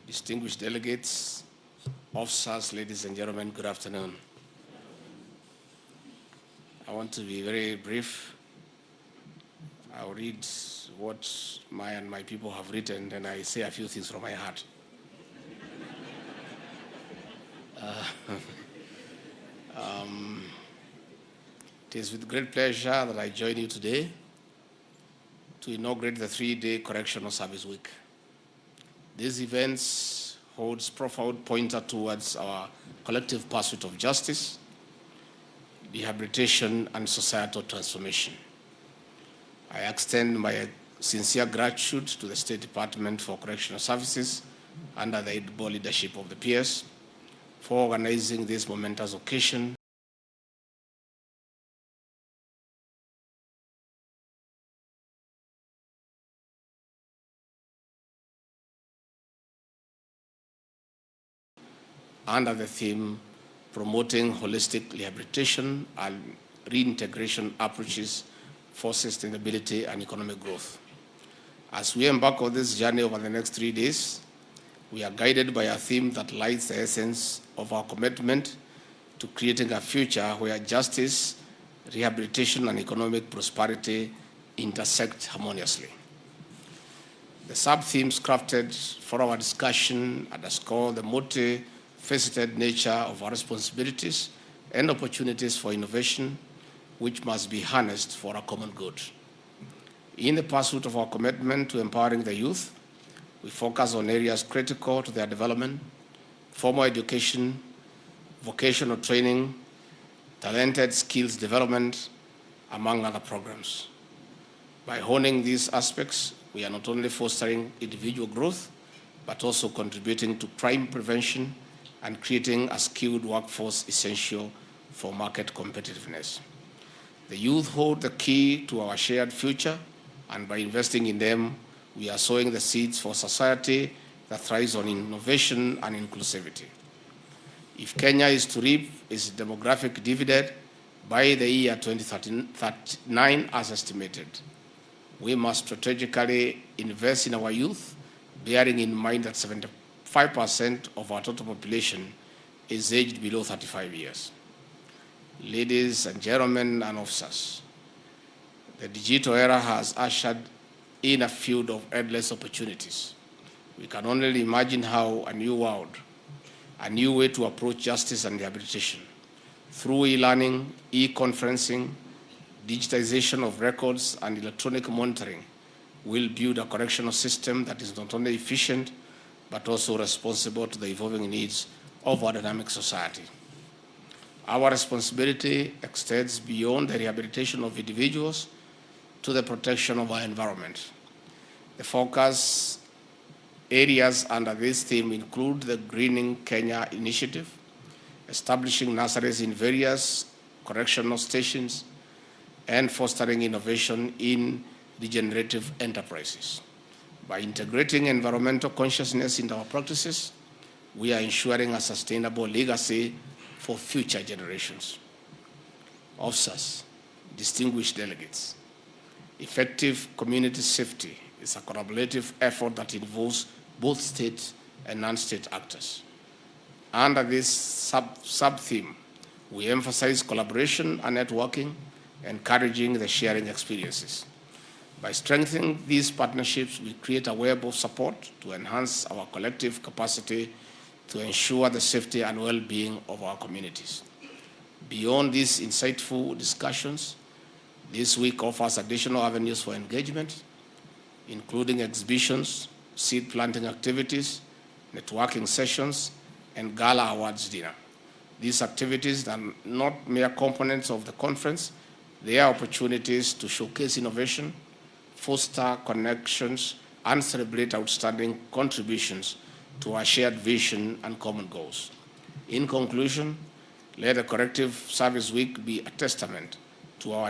distinguished delegates, officers, ladies and gentlemen, good afternoon. I want to be very brief. I'll read what my people have written, and I say a few things from my heart. It is with great pleasure that I join you today to inaugurate the 3-day Correctional Service Week. These events holds profound pointer towards our collective pursuit of justice, rehabilitation, and societal transformation. I extend my sincere gratitude to the State Department for Correctional Services under the able leadership of the PS for organizing this momentous occasion under the theme Promoting Holistic Rehabilitation and Reintegration Approaches for Sustainability and Economic Growth. As we embark on this journey over the next 3 days, we are guided by a theme that lights the essence of our commitment to creating a future where justice, rehabilitation, and economic prosperity intersect harmoniously. The sub-themes crafted for our discussion underscore the multifaceted nature of our responsibilities and opportunities for innovation, which must be harnessed for a common good. In the pursuit of our commitment to empowering the youth, we focus on areas critical to their development: formal education, vocational training, talented skills development, among other programs. By honing these aspects, we are not only fostering individual growth, but also contributing to crime prevention and creating a skilled workforce essential for market competitiveness. The youth hold the key to our shared future, and by investing in them, we are sowing the seeds for society that thrives on innovation and inclusivity. If Kenya is to reap its demographic dividend by the year 2039 as estimated, we must strategically invest in our youth, bearing in mind that 75% of our total population is aged below 35 years. Ladies and gentlemen and officers, the digital era has ushered in a field of endless opportunities. We can only imagine how a new world, a new way to approach justice and rehabilitation through e-learning, e-conferencing, digitization of records, and electronic monitoring will build a correctional system that is not only efficient, but also responsible to the evolving needs of our dynamic society. Our responsibility extends beyond the rehabilitation of individuals to the protection of our environment. The focus areas under this theme include the Greening Kenya initiative, establishing nurseries in various correctional stations, and fostering innovation in regenerative enterprises. By integrating environmental consciousness into our practices, we are ensuring a sustainable legacy for future generations. Officers, distinguished delegates, effective community safety is a collaborative effort that involves both state and non-state actors. Under this sub-theme, we emphasize collaboration and networking, encouraging the sharing experiences. By strengthening these partnerships, we create a web of support to enhance our collective capacity to ensure the safety and well-being of our communities. Beyond these insightful discussions, this week offers additional avenues for engagement, including exhibitions, seed planting activities, networking sessions, and gala awards dinner. These activities are not mere components of the conference. They are opportunities to showcase innovation, foster connections, and celebrate outstanding contributions to our shared vision and common goals. In conclusion, let the Corrective Service Week be a testament to our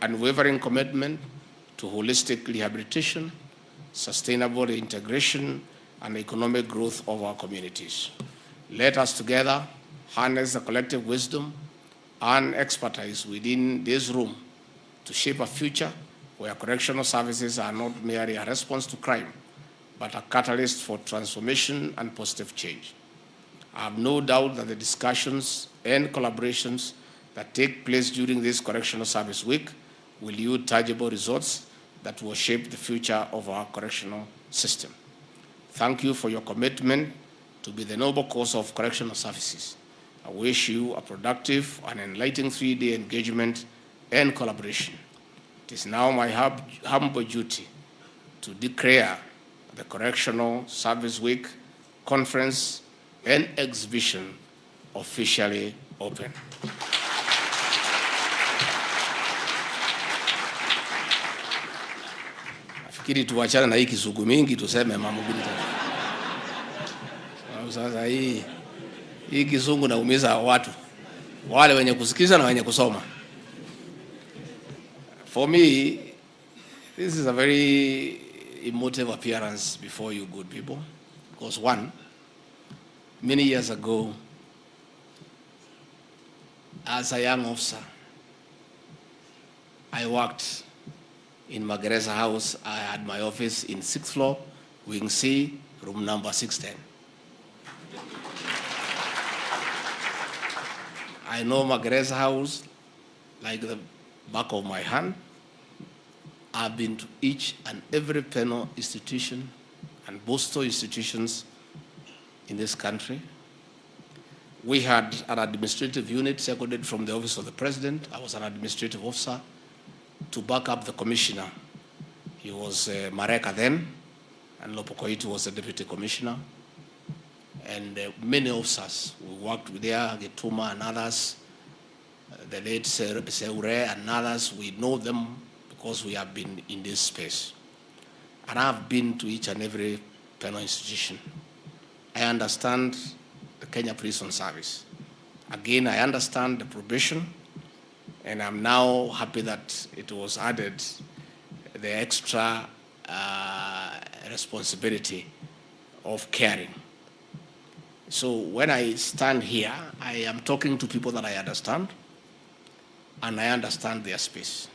unwavering commitment to holistic rehabilitation, sustainable reintegration, and economic growth of our communities. Let us together harness the collective wisdom and expertise within this room to shape a future where correctional services are not merely a response to crime, but a catalyst for transformation and positive change. I have no doubt that the discussions and collaborations that take place during this Correctional Service Week will yield tangible results that will shape the future of our correctional system. Thank you for your commitment to be the noble cause of correctional services. I wish you a productive and enlightening 3-day engagement and collaboration. It is now my humble duty to declare the Correctional Service Week Conference and Exhibition officially open. Nafikiri tuachane na hii kizungu mingi tuseme mambo mbili tatu. Sasa hii kizungu naumiza watu. Wale wenye kusikiza na wenye kusoma. For me, this is a very emotive appearance before you good people. Because one, many years ago, as a young officer, I worked in Magereza House. I had my office in 6th floor, Wing C, room number 610. I know Magereza House like the back of my hand. I've been to each and every penal institution and bosto institutions in this country. We had an administrative unit seconded from the office of the president. I was an administrative officer to back up the commissioner. He was Mareka then, and Lopokoitu was the deputy commissioner. And many officers, we worked with there, Getuma and others, the late Seure and others. We know them because we have been in this space. And I've been to each and every penal institution. I understand the Kenya Prison Service. Again, I understand the probation, and I'm now happy that it was added the extra responsibility of caring. So when I stand here, I am talking to people that I understand, and I understand their space.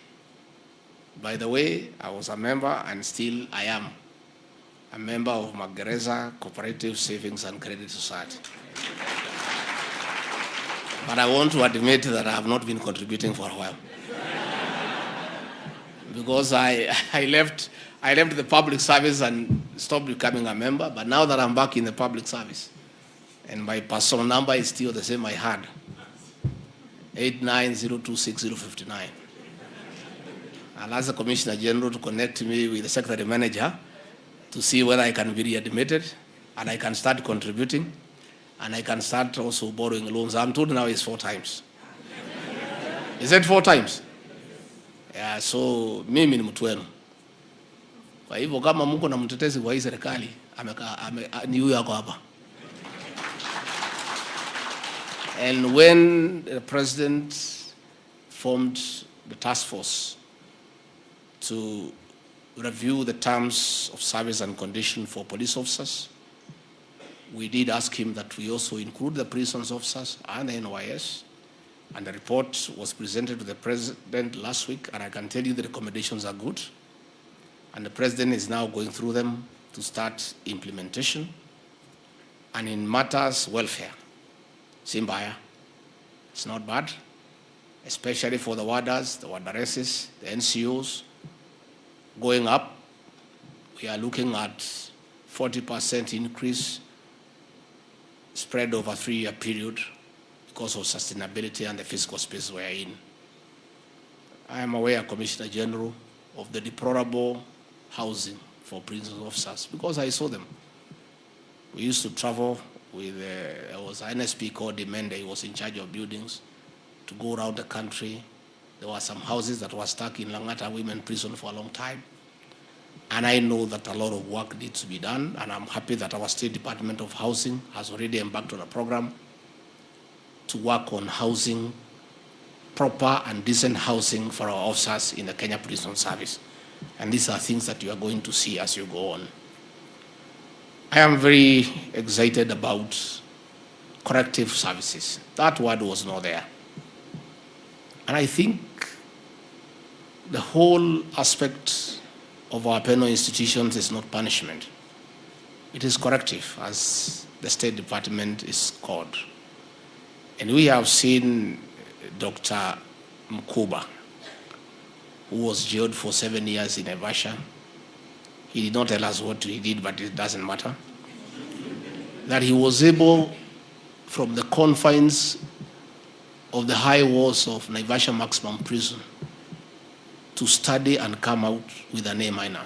By the way, I was a member, and still I am a member of Magereza Cooperative Savings and Credit Society. But I want to admit that I have not been contributing for a while. Because I left the public service and stopped becoming a member, but now that I'm back in the public service, and my personal number is still the same I had, 89026059. I'll ask the Commissioner General to connect me with the Secretary Manager to see whether I can be readmitted and I can start contributing and I can start also borrowing loans. I'm told now it's 4 times. Is it 4 times? Yeah, so mimi ni mtu wenu. Kwa hivyo kama mko na mtetezi wa hii serikali, ni huyu yako hapa. And when the president formed the task force to review the terms of service and condition for police officers, we did ask him that we also include the prisons officers and the NYS. And the report was presented to the president last week, and I can tell you the recommendations are good. And the president is now going through them to start implementation. And in matters welfare, Simbaya, it's not bad, especially for the warders, the warderesses, the NCOs, going up. We are looking at 40% increase spread over a 3-year period because of sustainability and the physical space we are in. I am aware, Commissioner General, of the deplorable housing for prison officers because I saw them. We used to travel with, there was an NSP called Demende, he was in charge of buildings, to go around the country. There were some houses that were stuck in Langata Women Prison for a long time. And I know that a lot of work needs to be done, and I'm happy that our State Department of Housing has already embarked on a program to work on housing, proper and decent housing for our officers in the Kenya Prison Service. And these are things that you are going to see as you go on. I am very excited about corrective services. That word was not there. And I think the whole aspect of our penal institutions is not punishment. It is corrective, as the State Department is called. And we have seen Dr. Mkuba, who was jailed for 7 years in Naivasha. He did not tell us what he did, but it doesn't matter. That he was able, from the confines of the high walls of Naivasha Maximum Prison, to study and come out with an A-.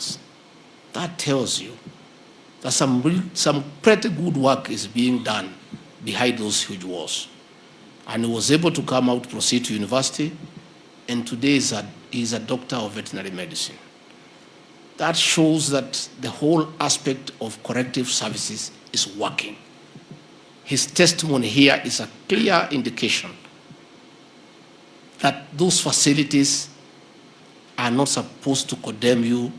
That tells you that some pretty good work is being done behind those huge walls. And he was able to come out, proceed to university, and today he's a doctor of veterinary medicine. That shows that the whole aspect of corrective services is working. His testimony here is a clear indication that those facilities are not supposed to condemn you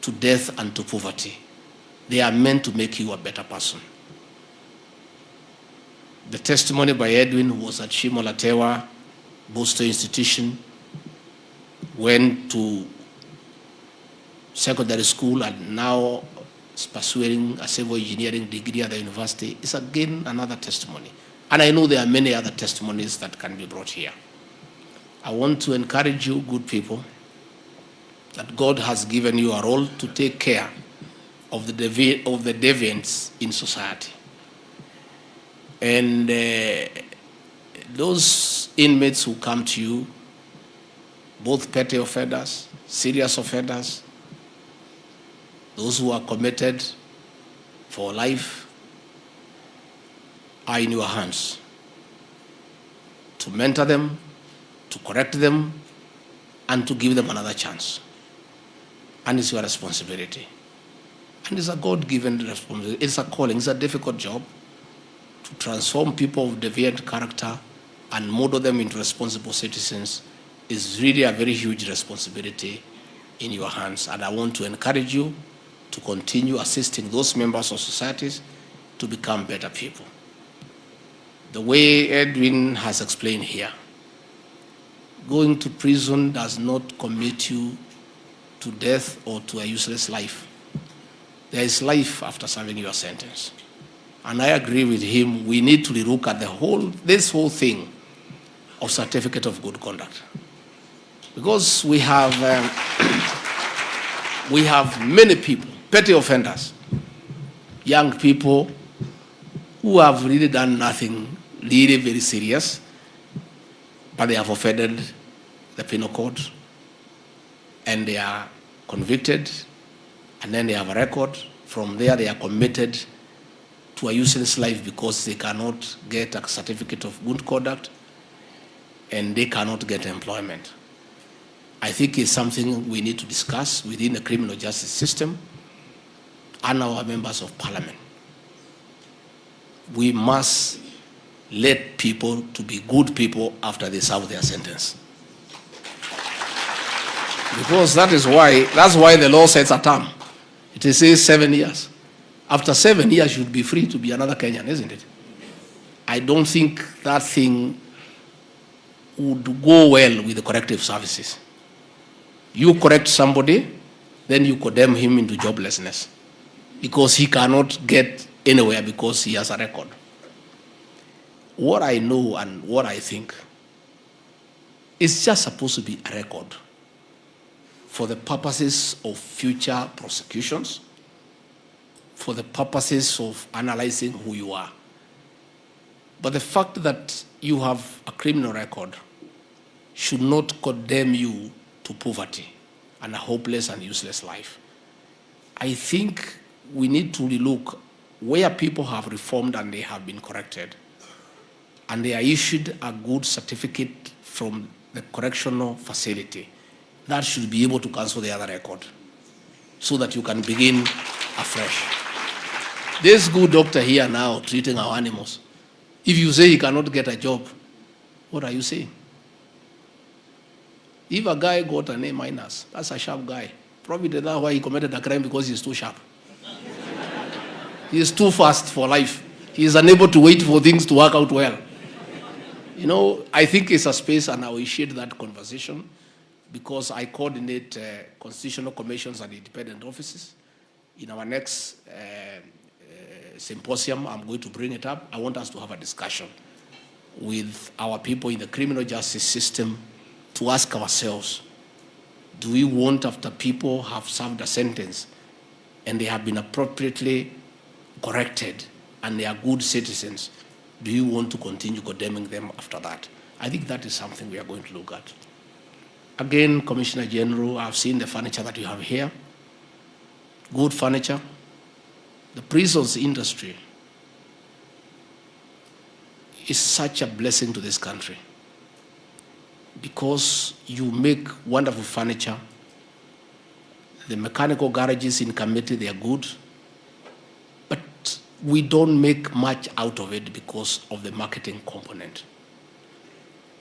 to death and to poverty. They are meant to make you a better person. The testimony by Edwin, who was at Shimolatewa Booster Institution, went to secondary school and now is pursuing a civil engineering degree at the university, is again another testimony. And I know there are many other testimonies that can be brought here. I want to encourage you, good people, that God has given you a role to take care of the deviants in society. And those inmates who come to you, both petty offenders, serious offenders, those who are committed for life, are in your hands to mentor them, to correct them, and to give them another chance. And it's your responsibility. And it's a God-given responsibility. It's a calling. It's a difficult job to transform people of deviant character and model them into responsible citizens. Is really a very huge responsibility in your hands. And I want to encourage you to continue assisting those members of societies to become better people. The way Edwin has explained here, going to prison does not commit you to death or to a useless life. There is life after serving your sentence. And I agree with him, we need to relook at this whole thing of certificate of good conduct. Because we have many people, petty offenders, young people who have really done nothing really very serious, but they have offended the penal code, and they are convicted, and then they have a record. From there, they are committed to a useless life because they cannot get a certificate of good conduct, and they cannot get employment. I think it's something we need to discuss within the criminal justice system and our members of parliament. We must let people to be good people after they serve their sentence. Because that's why the law sets a term. It says 7 years. After 7 years, you'd be free to be another Kenyan, isn't it? I don't think that thing would go well with the corrective services. You correct somebody, then you condemn him into joblessness because he cannot get anywhere because he has a record. What I know and what I think is just supposed to be a record for the purposes of future prosecutions, for the purposes of analyzing who you are. But the fact that you have a criminal record should not condemn you to poverty and a hopeless and useless life. I think we need to relook where people have reformed and they have been corrected, and they are issued a good certificate from the correctional facility. That should be able to cancel the other record so that you can begin afresh. This good doctor here now treating our animals, if you say he cannot get a job, what are you saying? If a guy got an A-, that's a sharp guy. Probably that's why he committed a crime, because he's too sharp. He is too fast for life. He is unable to wait for things to work out well. You know, I think it's a space, and I will initiate that conversation, because I coordinate constitutional commissions and independent offices. In our next symposium, I'm going to bring it up. I want us to have a discussion with our people in the criminal justice system to ask ourselves, do we want, after people have served a sentence and they have been appropriately corrected and they are good citizens, do you want to continue condemning them after that? I think that is something we are going to look at. Again, Commissioner General, I've seen the furniture that you have here. Good furniture. The prisons industry is such a blessing to this country because you make wonderful furniture. The mechanical garages in Kamiti, they are good, but we don't make much out of it because of the marketing component.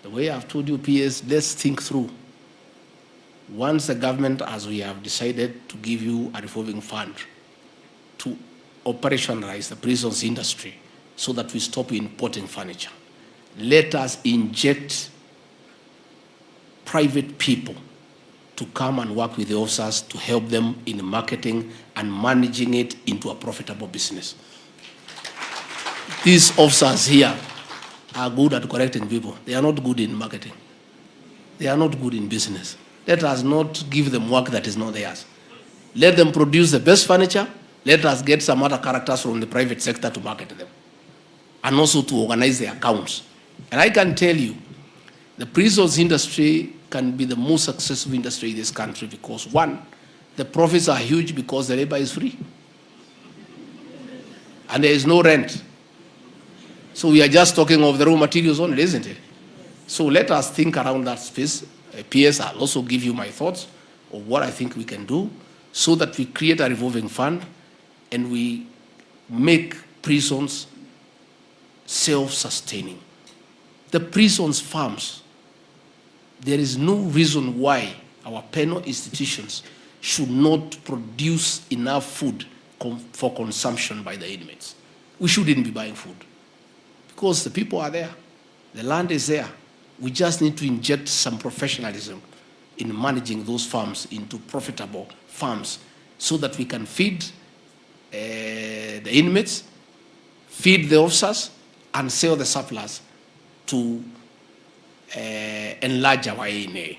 The way I've told you, PS, let's think through. Once the government, as we have decided, to give you a revolving fund to operationalize the prisons industry so that we stop importing furniture, let us inject private people to come and work with the officers to help them in marketing and managing it into a profitable business. These officers here are good at correcting people. They are not good in marketing. They are not good in business. Let us not give them work that is not theirs. Let them produce the best furniture. Let us get some other characters from the private sector to market them. And also to organize their accounts. And I can tell you, the prisons industry can be the most successful industry in this country because, one, the profits are huge because the labor is free. And there is no rent. So we are just talking of the raw materials only, isn't it? So let us think around that space. PS, I'll also give you my thoughts of what I think we can do so that we create a revolving fund and we make prisons self-sustaining. The prisons farms, there is no reason why our penal institutions should not produce enough food for consumption by the inmates. We shouldn't be buying food because the people are there, the land is there. We just need to inject some professionalism in managing those farms into profitable farms so that we can feed the inmates, feed the officers, and sell the surplus to enlarge our ANA.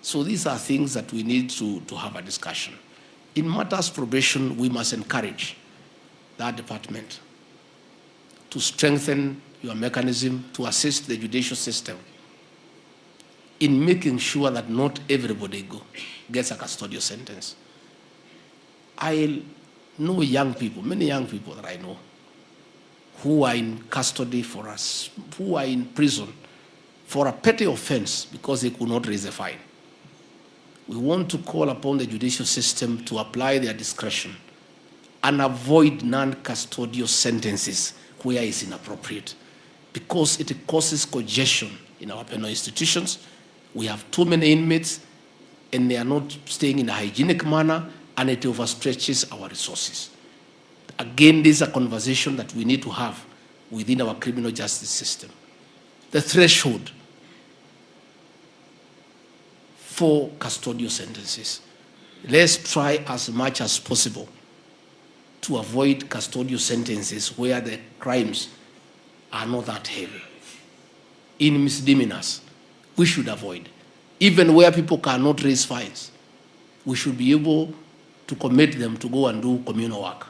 So these are things that we need to have a discussion. In matters probation, we must encourage that department to strengthen your mechanism to assist the judicial system in making sure that not everybody gets a custodial sentence. I know young people, many young people that I know, who are in custody for us, who are in prison for a petty offense because they could not raise a fine. We want to call upon the judicial system to apply their discretion and avoid non-custodial sentences where it's inappropriate because it causes congestion in our penal institutions. We have too many inmates and they are not staying in a hygienic manner and it overstretches our resources. Again, this is a conversation that we need to have within our criminal justice system. The threshold for custodial sentences. Let's try as much as possible to avoid custodial sentences where the crimes are not that heavy. In misdemeanors, we should avoid. Even where people cannot raise fines, we should be able to commit them to go and do communal work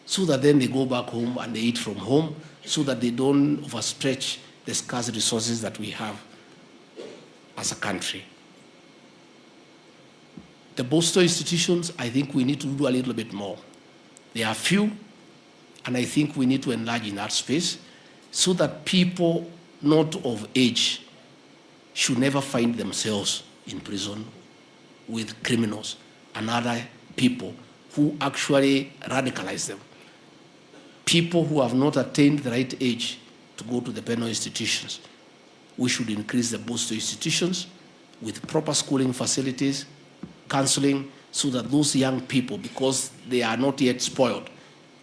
so that then they go back home and they eat from home so that they don't overstretch the scarce resources that we have as a country. The Boston institutions, I think we need to do a little bit more. There are few, and I think we need to enlarge in that space so that people not of age should never find themselves in prison with criminals and other people who actually radicalize them. People who have not attained the right age to go to the penal institutions. We should increase the Boston institutions with proper schooling facilities, counseling, so that those young people, because they are not yet spoiled,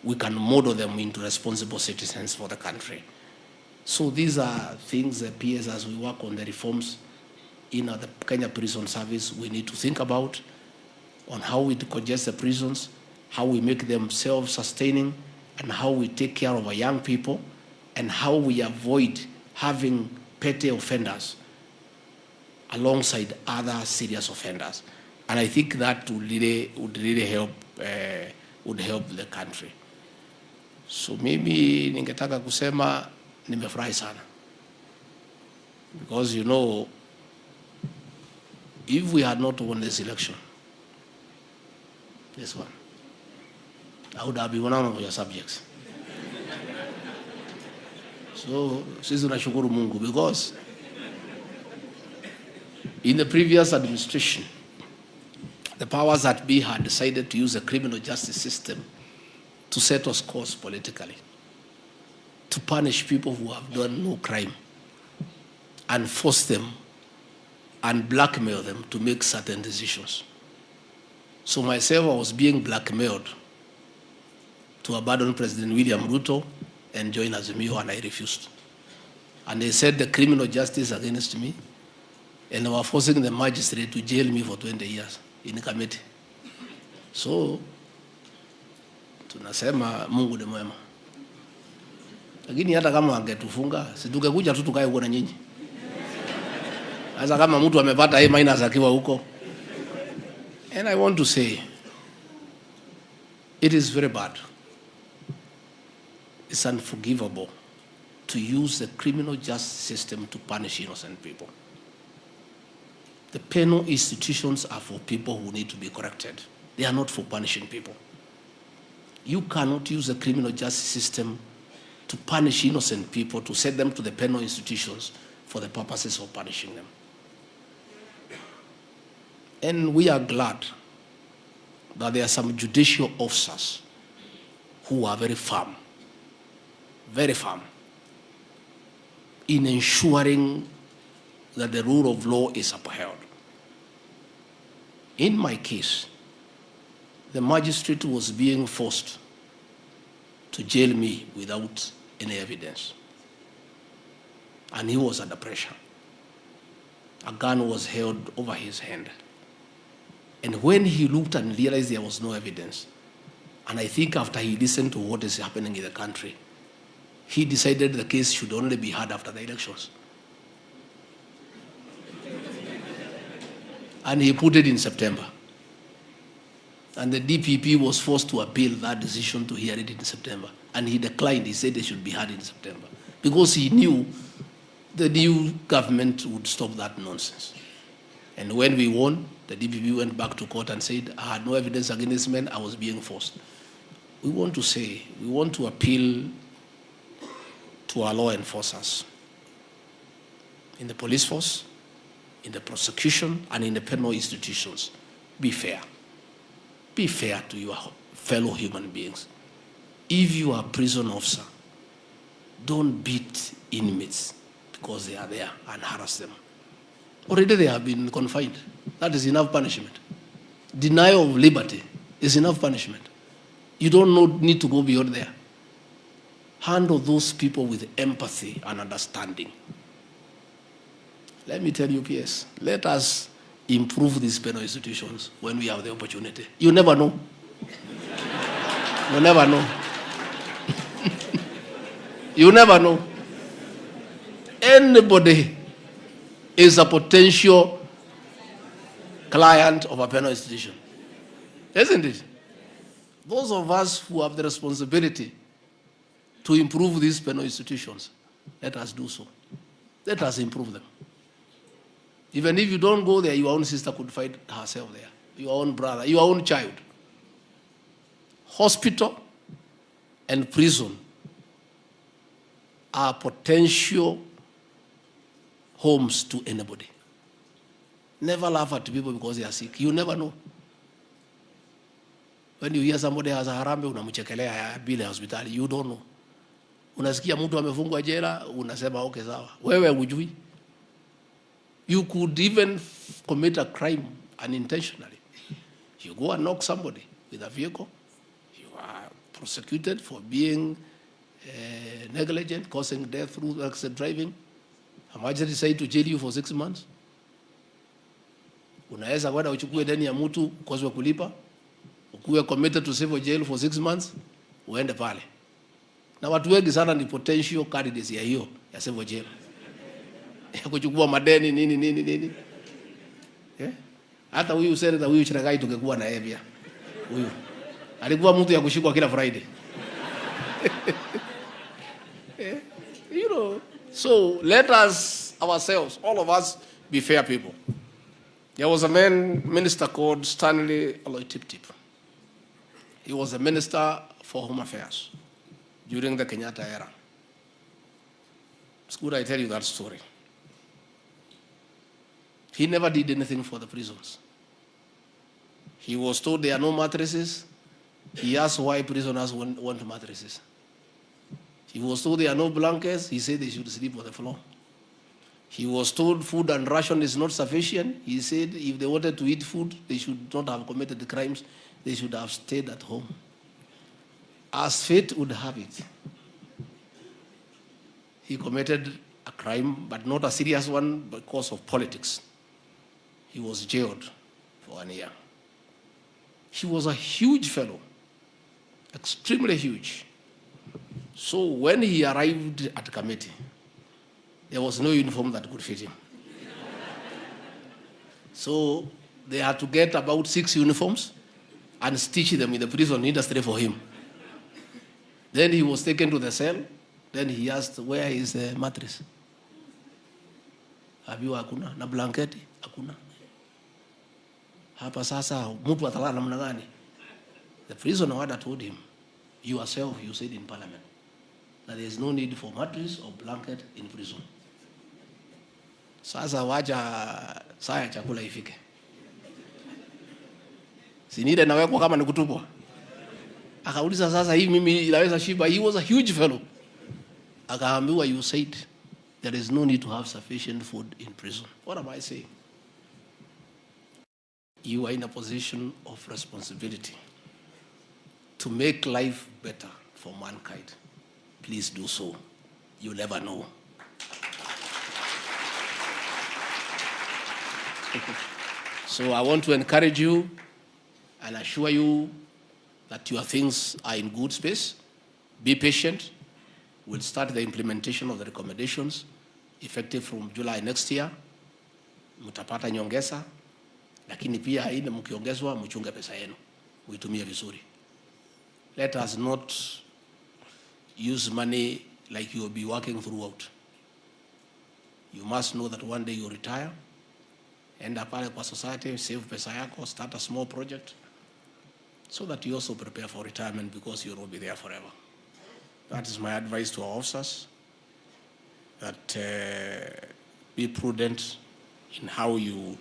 we can model them into responsible citizens for the country. So these are things that PS, as we work on the reforms in the Kenya Prison Service, we need to think about on how we decongest the prisons how we make them self-sustaining, and how we take care of our young people, and how we avoid having petty offenders alongside other serious offenders. And I think that would really help the country. So maybe ningetaka kusema nimefurahi sana, because if we had not won this election, this one, I would have been one of your subjects. So sisi tunashukuru Mungu, because in the previous administration, the powers that be had decided to use the criminal justice system to settle scores politically, to punish people who have done no crime, and force them and blackmail them to make certain decisions. So myself, I was being blackmailed to abandon President William Ruto and join Azimio, and I refused. And they said the criminal justice against me, and they were forcing the magistrate to jail me for 20 years in committee. So tunasema Mungu ni mwema. Lakini hata kama angetufunga, si tungekuja tu tukae huko na nyinyi. Sasa kama mtu amepata A- akiwa huko. And I want to say, it is very bad. It's unforgivable to use the criminal justice system to punish innocent people. The penal institutions are for people who need to be corrected. They are not for punishing people. You cannot use the criminal justice system to punish innocent people, to send them to the penal institutions for the purposes of punishing them. And we are glad that there are some judicial officers who are very firm in ensuring that the rule of law is upheld. In my case, the magistrate was being forced to jail me without any evidence. And he was under pressure. A gun was held over his hand. And when he looked and realized there was no evidence, and I think after he listened to what is happening in the country, he decided the case should only be heard after the elections. And he put it in September. And the DPP was forced to appeal that decision to hear it in September. And he declined. He said they should be heard in September, because he knew the new government would stop that nonsense. And when we won, the DPP went back to court and said, I had no evidence against me, I was being forced. We want to appeal to our law enforcers in the police force, in the prosecution, and in the penal institutions. Be fair. Be fair to your fellow human beings. If you are a prison officer, don't beat inmates because they are there and harass them. Already they have been confined. That is enough punishment. Denial of liberty is enough punishment. You don't need to go beyond there. Handle those people with empathy and understanding. Let me tell you, PS, let us improve these penal institutions when we have the opportunity. You never know. You never know. You never know. Anybody is a potential client of a penal institution. Isn't it? Those of us who have the responsibility to improve these penal institutions, let us do so. Let us improve them. Even if you don't go there, your own sister could find herself there. Your own brother, your own child. Hospital and prison are potential homes to anybody. Never laugh at people because they are sick. You never know. When you hear somebody has a harambe, unamchekelea bila hospitali. You don't know. Unasikia mtu amefungwa jela, unasema okay sawa. Wewe hujui. You could even commit a crime unintentionally. You go and knock somebody with a vehicle. You are prosecuted for being negligent, causing death through accident driving. A magistrate decide to jail you for 6 months. Unaweza kwenda uchukue deni ya mtu ukoswe kulipa, ukuwe committed to civil jail for 6 months, uende pale. Na watu wengi sana ni potential candidates ya hiyo ya civil jail. Ya kuchukua madeni nini. Hata huyu senator huyu Chiragai tungekuwa na yeye pia. Huyu alikuwa mtu ya kushikwa kila Friday. You know, so let us ourselves, all of us, be fair people. There was a minister called Stanley Aloitip. He was a minister for Home Affairs during the Kenyatta era. It's good I tell you that story. He never did anything for the prisons. He was told there are no mattresses. He asked why prisoners want mattresses. He was told there are no blankets. He said they should sleep on the floor. He was told food and ration is not sufficient. He said if they wanted to eat food, they should not have committed the crimes. They should have stayed at home. As fate would have it, he committed a crime, but not a serious one because of politics. He was jailed for 1 year. He was a huge fellow, extremely huge. So when he arrived at committee, there was no uniform that could fit him. So they had to get about 6 uniforms and stitch them in the prison industry for him. Then he was taken to the cell. Then he asked, where is the mattress? Abiwa hakuna, na blanketi hakuna. Hapa sasa mtu atalala namna gani? The prisoner warder told him, you yourself, you said in parliament, that there is no need for mattress or blanket in prison. Sasa wacha saa ya chakula ifike. Sinide nawekwa kama ni kutupwa. Akauliza sasa hii mimi inaweza shiba. He was a huge fellow. Akaambiwa, you said there is no need to have sufficient food in prison. What am I saying? You are in a position of responsibility to make life better for mankind. Please do so. You never know. So I want to encourage you and assure you that your things are in good space. Be patient. We'll start the implementation of the recommendations effective from July next year. Mutapata nyongeza, lakini pia haina mkiongezwa mchunge pesa yenu, uitumie vizuri. Let us not use money like you will be working throughout. You must know that one day you retire. Enda pale kwa society, save pesa yako, start a small project so that you also prepare for retirement, because you will be there forever. That is my advice to our officers, that be prudent in how you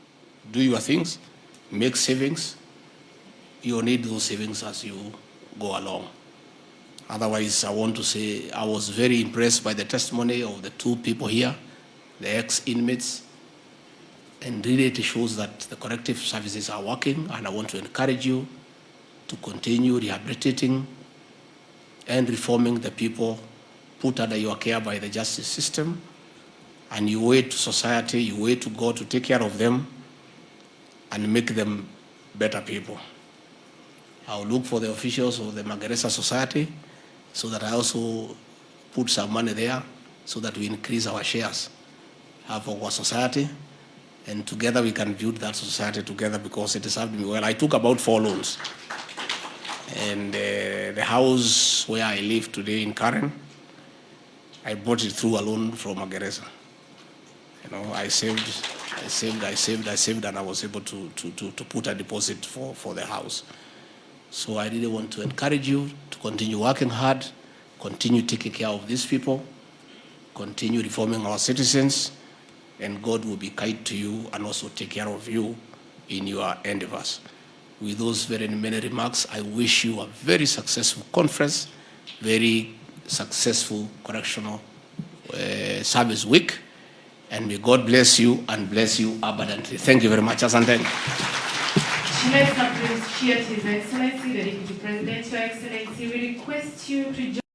do your things, make savings. You need those savings as you go along. Otherwise, I want to say I was very impressed by the testimony of the 2 people here, the ex-inmates, and really it shows that the corrective services are working, and I want to encourage you to continue rehabilitating and reforming the people put under your care by the justice system, and you wait to society, you wait to God to take care of them and make them better people. I'll look for the officials of the Magereza Society so that I also put some money there so that we increase our shares of our society, and together we can build that society together, because it has served me well. I took about 4 loans. And the house where I live today in Karen, I bought it through a loan from Magereza. You know, I saved, and I was able to put a deposit for the house. So I really want to encourage you to continue working hard, continue taking care of these people, continue reforming our citizens, and God will be kind to you and also take care of you in your endeavors. With those very many remarks, I wish you a very successful conference, very successful correctional service week, and may God bless you and bless you abundantly. Thank you very much. Asante. Let's appreciate His Excellency, the Deputy President, Your Excellency. We request you to join